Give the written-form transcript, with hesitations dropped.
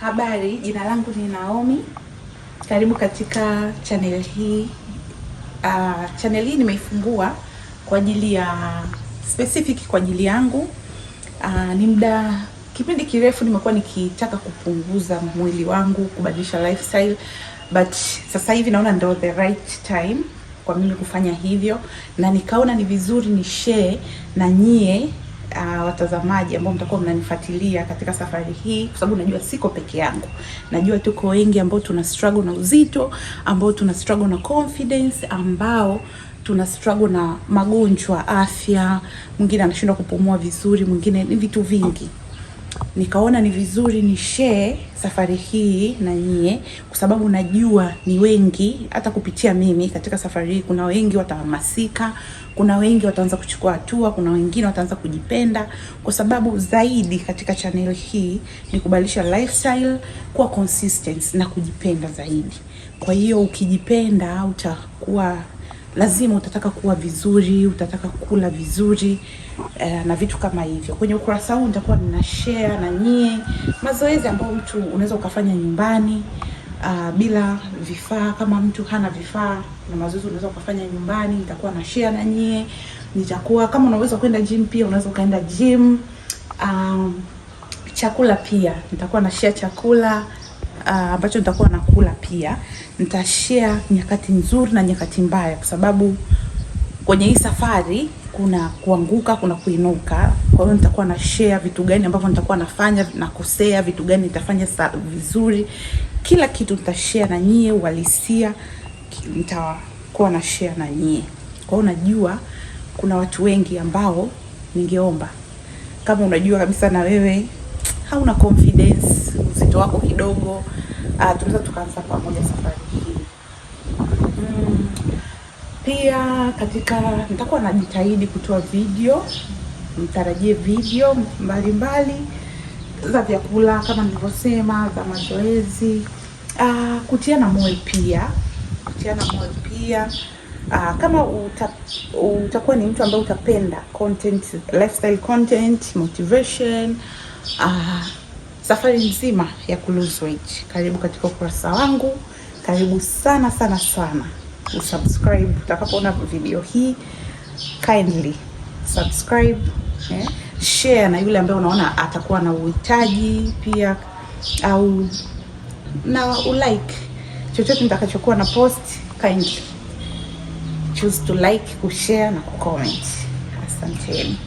Habari, jina langu ni Naomi. Karibu katika channel hii. Channel hii nimeifungua kwa ajili ya specific kwa ajili yangu. Ni kipindi kirefu nimekuwa nikitaka kupunguza mwili wangu, kubadilisha lifestyle, but sasa hivi naona ndio the right time kwa mimi kufanya hivyo, na nikaona ni vizuri ni share na nyie watazamaji ambao mtakuwa mnanifuatilia katika safari hii, kwa sababu najua siko peke yangu. Najua tuko wengi ambao tuna struggle na uzito, ambao tuna struggle na confidence, ambao tuna struggle na magonjwa, afya, mwingine anashindwa kupumua vizuri, mwingine ni vitu vingi. Nikaona ni vizuri ni share safari hii na nyie, kwa sababu najua ni wengi, hata kupitia mimi katika safari hii kuna wengi watahamasika, kuna wengi wataanza kuchukua hatua, kuna wengine wataanza kujipenda, kwa sababu zaidi katika channel hii ni kubadilisha lifestyle, kuwa consistent na kujipenda zaidi. Kwa hiyo ukijipenda utakuwa lazima utataka kuwa vizuri, utataka kula vizuri na vitu kama hivyo. Kwenye ukurasa huu nitakuwa nina share na nyie mazoezi ambayo mtu unaweza ukafanya nyumbani bila vifaa. Kama mtu hana vifaa na mazoezi unaweza ukafanya nyumbani, nitakuwa na share na nyie. Nitakuwa kama unaweza kwenda gym pia unaweza kaenda gym. Chakula pia nitakuwa na share chakula ambacho nitakuwa nakula pia. Nitashare nyakati nzuri na nyakati mbaya, kwa sababu kwenye hii safari kuna kuanguka, kuna kuinuka. Kwa hiyo nitakuwa na share vitu gani ambavyo nitakuwa nafanya na kosea, vitu gani nitafanya vizuri. Kila kitu nitashare na nyie, uhalisia nitakuwa na share na nyie. Kwa hiyo najua kuna watu wengi ambao ningeomba, kama unajua kabisa na wewe hauna confidence, uzito wako kidogo, tunaweza tukaanza pamoja safari hii. Pia nitakuwa najitahidi kutoa video, mtarajie video mbalimbali za vyakula kama nilivyosema, za mazoezi, kutiana moyo pia. Kama utakuwa ni mtu ambaye utapenda content, lifestyle content, motivation, safari nzima ya lose weight, karibu katika ukurasa wangu. Karibu sana sana sana. Usubscribe utakapoona video hii, kindly subscribe, share na yule ambaye unaona atakuwa na uhitaji pia, au na ulike chochote nitakachokuwa na post. Kindly choose to like, kushare na kucomment. Asanteni.